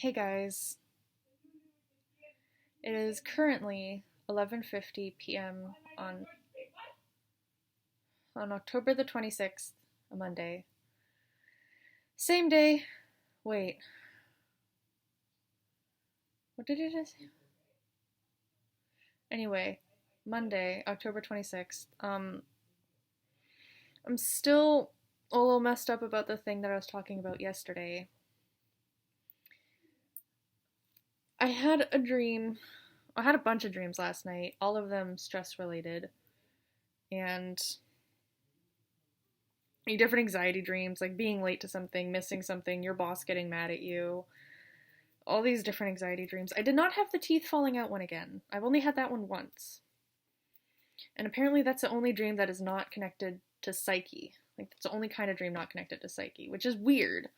Hey guys, it is currently 11:50 p.m. on October the 26th, a Monday. Same day. Wait, what did it say? Anyway, Monday, October 26th. I'm still a little messed up about the thing that I was talking about yesterday. I had a dream. I had a bunch of dreams last night, all of them stress related, and different anxiety dreams, like being late to something, missing something, your boss getting mad at you, all these different anxiety dreams. I did not have the teeth falling out one again. I've only had that one once. And apparently that's the only dream that is not connected to psyche. Like, that's the only kind of dream not connected to psyche, which is weird.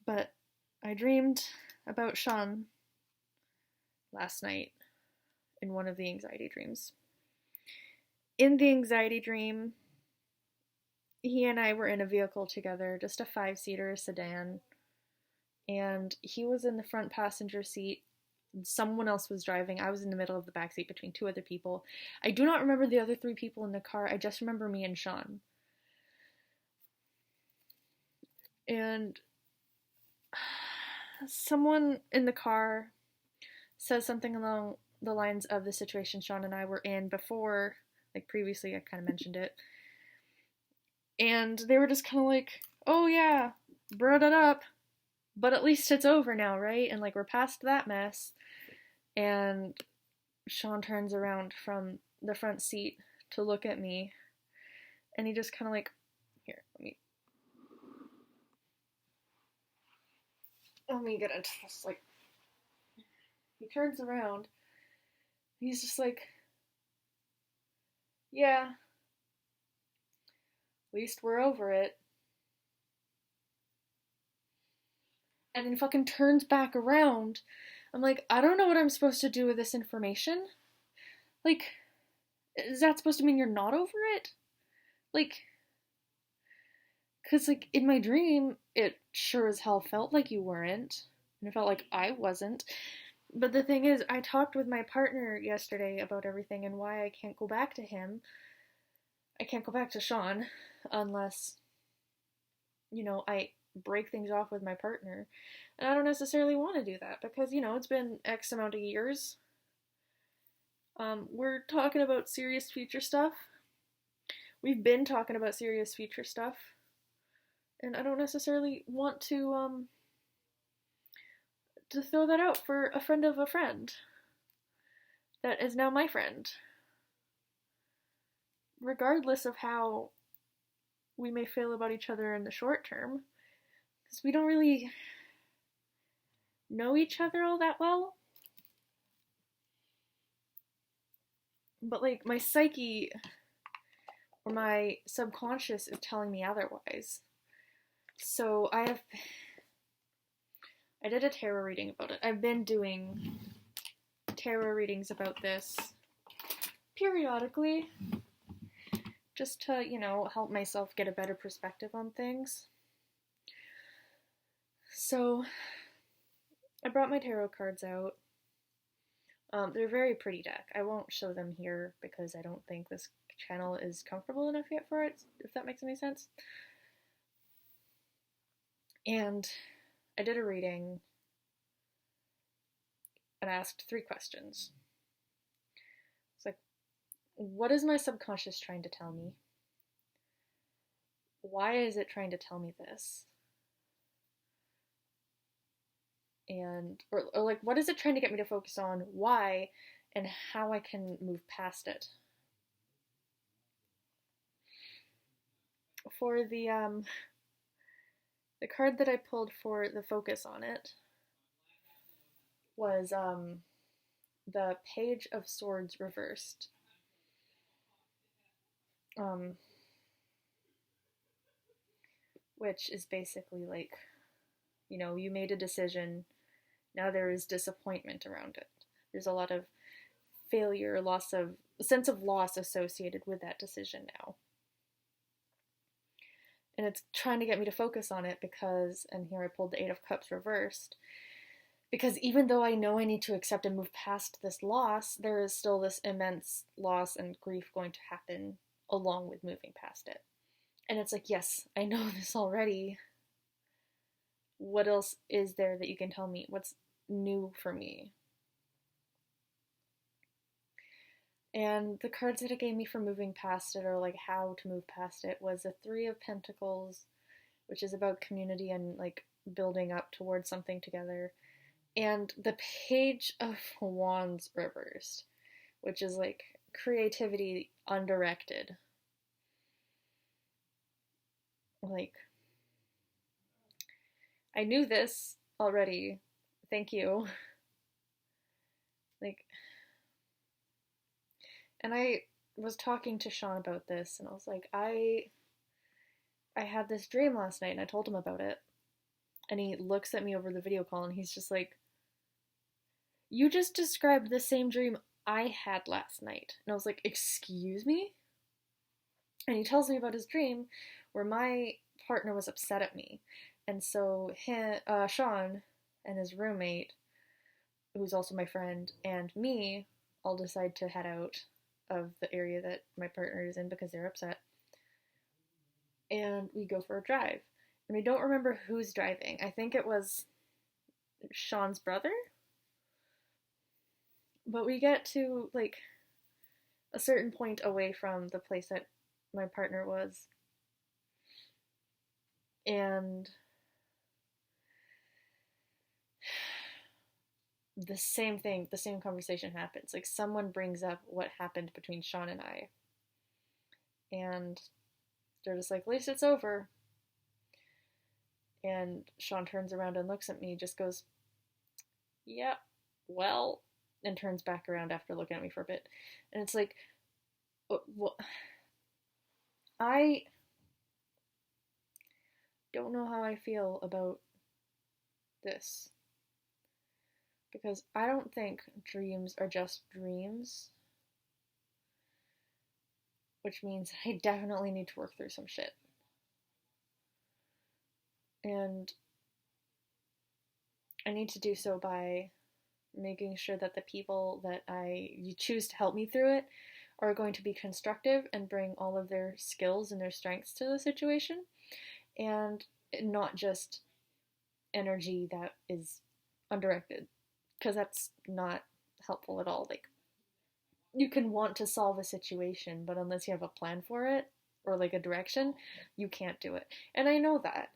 But I dreamed about Sean last night in one of the anxiety dreams. In the anxiety dream, he and I were in a vehicle together, just a 5-seater sedan, and he was in the front passenger seat. Someone else was driving. I was in the middle of the back seat between two other people. I do not remember the other 3 people in the car. I just remember me and Sean. And someone in the car says something along the lines of the situation Sean and I were in before, like previously, I kind of mentioned it. And they were just kind of like, oh yeah, brought it up, but at least it's over now, right? And like, we're past that mess. And Sean turns around from the front seat to look at me, and he just kind of like, here, let me get into this. Like, he turns around, he's just like, yeah, at least we're over it. And then fucking turns back around. I'm like, I don't know what I'm supposed to do with this information. Like, is that supposed to mean you're not over it? Like, because, like, in my dream, it sure as hell felt like you weren't. And it felt like I wasn't. But the thing is, I talked with my partner yesterday about everything and why I can't go back to him. I can't go back to Sean unless, I break things off with my partner. And I don't necessarily want to do that because, it's been X amount of years. We're talking about serious future stuff. We've been talking about serious future stuff. And I don't necessarily want to throw that out for a friend of a friend that is now my friend. Regardless of how we may feel about each other in the short term, because we don't really know each other all that well. But like, my psyche or my subconscious is telling me otherwise. So I did a tarot reading about it. I've been doing tarot readings about this periodically, just to, help myself get a better perspective on things. So I brought my tarot cards out. They're a very pretty deck. I won't show them here because I don't think this channel is comfortable enough yet for it, if that makes any sense. And I did a reading and asked 3 questions. It's like, what is my subconscious trying to tell me? Why is it trying to tell me this? And, or like, what is it trying to get me to focus on? Why? And how I can move past it. For the card that I pulled for the focus on it was the Page of Swords reversed. Which is basically like, you made a decision, now there is disappointment around it. There's a lot of failure, a sense of loss associated with that decision now. And it's trying to get me to focus on it because, and here I pulled the Eight of Cups reversed, because even though I know I need to accept and move past this loss, there is still this immense loss and grief going to happen along with moving past it. And it's like, yes, I know this already. What else is there that you can tell me? What's new for me? And the cards that it gave me for moving past it, or like how to move past it, was the Three of Pentacles, which is about community and like building up towards something together, and the Page of Wands reversed, which is like creativity undirected. Like, I knew this already. Thank you. Like, and I was talking to Sean about this, and I was like, I had this dream last night, and I told him about it. And he looks at me over the video call, and he's just like, you just described the same dream I had last night. And I was like, excuse me? And he tells me about his dream where my partner was upset at me. And so Sean and his roommate, who's also my friend, and me all decide to head out of the area that my partner is in because they're upset. And we go for a drive. And I don't remember who's driving. I think it was Sean's brother. But we get to like a certain point away from the place that my partner was. And the same thing, the same conversation happens. Like, someone brings up what happened between Sean and I. And they're just like, at least it's over. And Sean turns around and looks at me, just goes, yeah, well, and turns back around after looking at me for a bit. And it's like, well, I don't know how I feel about this. Because I don't think dreams are just dreams. Which means I definitely need to work through some shit. And I need to do so by making sure that the people that you choose to help me through it are going to be constructive and bring all of their skills and their strengths to the situation, and not just energy that is undirected, because that's not helpful at all. Like, you can want to solve a situation, but unless you have a plan for it or like a direction, you can't do it. And I know that.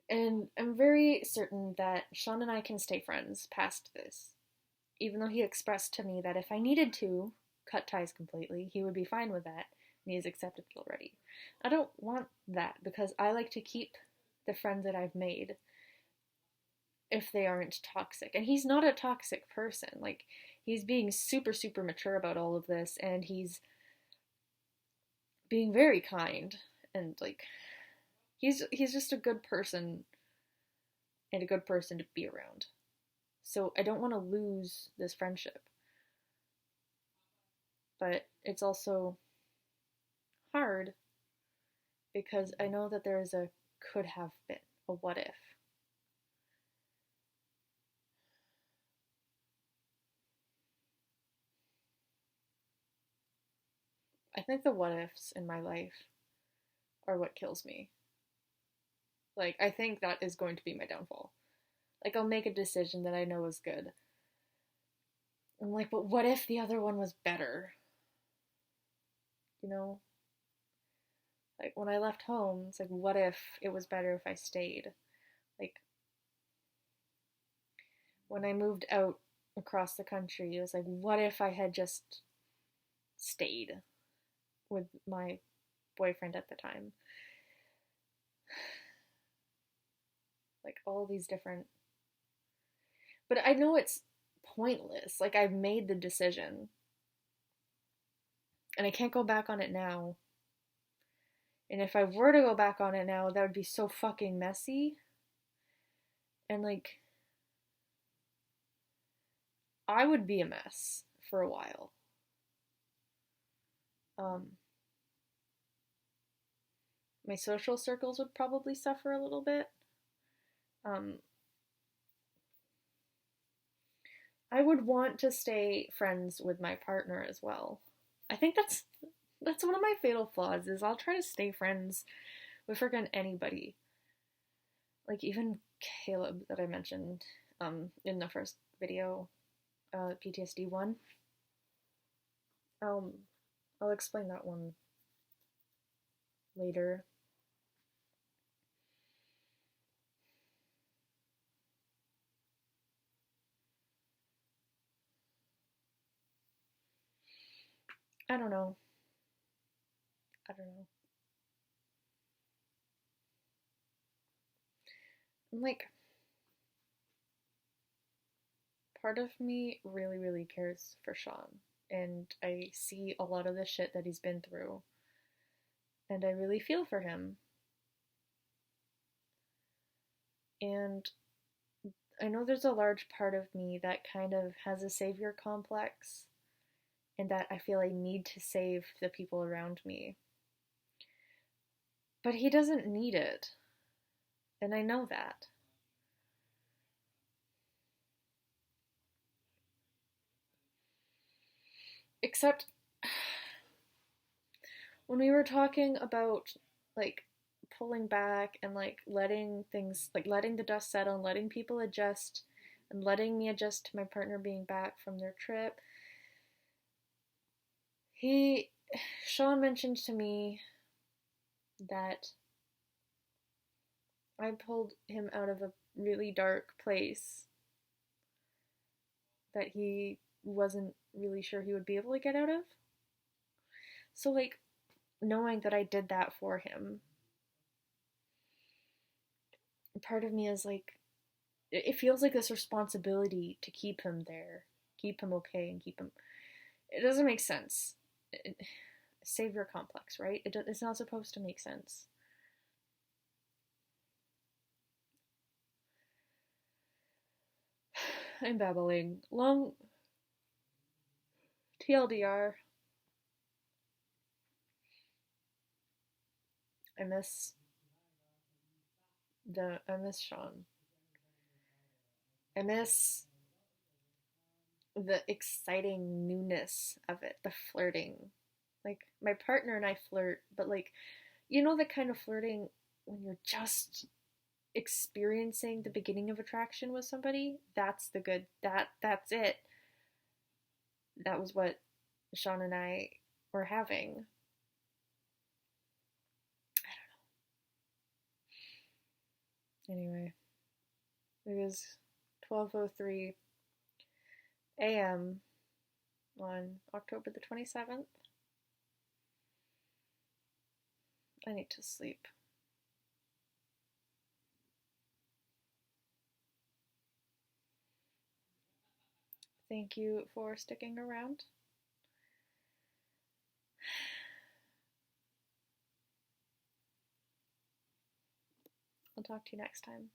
And I'm very certain that Sean and I can stay friends past this. Even though he expressed to me that if I needed to cut ties completely, he would be fine with that, and he has accepted it already. I don't want that, because I like to keep the friends that I've made if they aren't toxic. And he's not a toxic person. Like, he's being super, super mature about all of this, and he's being very kind, and like, he's just a good person, and a good person to be around. So I don't want to lose this friendship. But it's also hard because I know that there is a could have been, a what if. I think the what ifs in my life are what kills me. Like, I think that is going to be my downfall. Like, I'll make a decision that I know is good. I'm like, but what if the other one was better? You know? Like, when I left home, it's like, what if it was better if I stayed? Like, when I moved out across the country, it was like, what if I had just stayed with my boyfriend at the time? Like, all these different. But I know it's pointless. Like, I've made the decision. And I can't go back on it now. And if I were to go back on it now, that would be so fucking messy. And like, I would be a mess for a while. my social circles would probably suffer a little bit. Um, I would want to stay friends with my partner as well. I think that's one of my fatal flaws is I'll try to stay friends with freaking anybody. Like even Caleb that I mentioned in the first video, PTSD one. Um, I'll explain that one later. I don't know. I don't know. I'm like, part of me really, really cares for Sean. And I see a lot of the shit that he's been through. And I really feel for him. And I know there's a large part of me that kind of has a savior complex, and that I feel I need to save the people around me. But he doesn't need it. And I know that. Except when we were talking about like pulling back and like letting things like letting the dust settle and letting people adjust and letting me adjust to my partner being back from their trip, he Sean mentioned to me that I pulled him out of a really dark place that he wasn't really sure he would be able to get out of. So like knowing that I did that for him, part of me is like it feels like this responsibility to keep him there, keep him okay, and keep him. It doesn't make sense. Savior complex, right? It's not supposed to make sense. I'm babbling. Long TLDR. I miss I miss Sean. I miss the exciting newness of it, the flirting. Like my partner and I flirt, but like you know the kind of flirting when you're just experiencing the beginning of attraction with somebody, that's the good that's it. That was what Sean and I were having. Anyway, it was 12:03 a.m. on October the 27th. I need to sleep. Thank you for sticking around. I'll talk to you next time.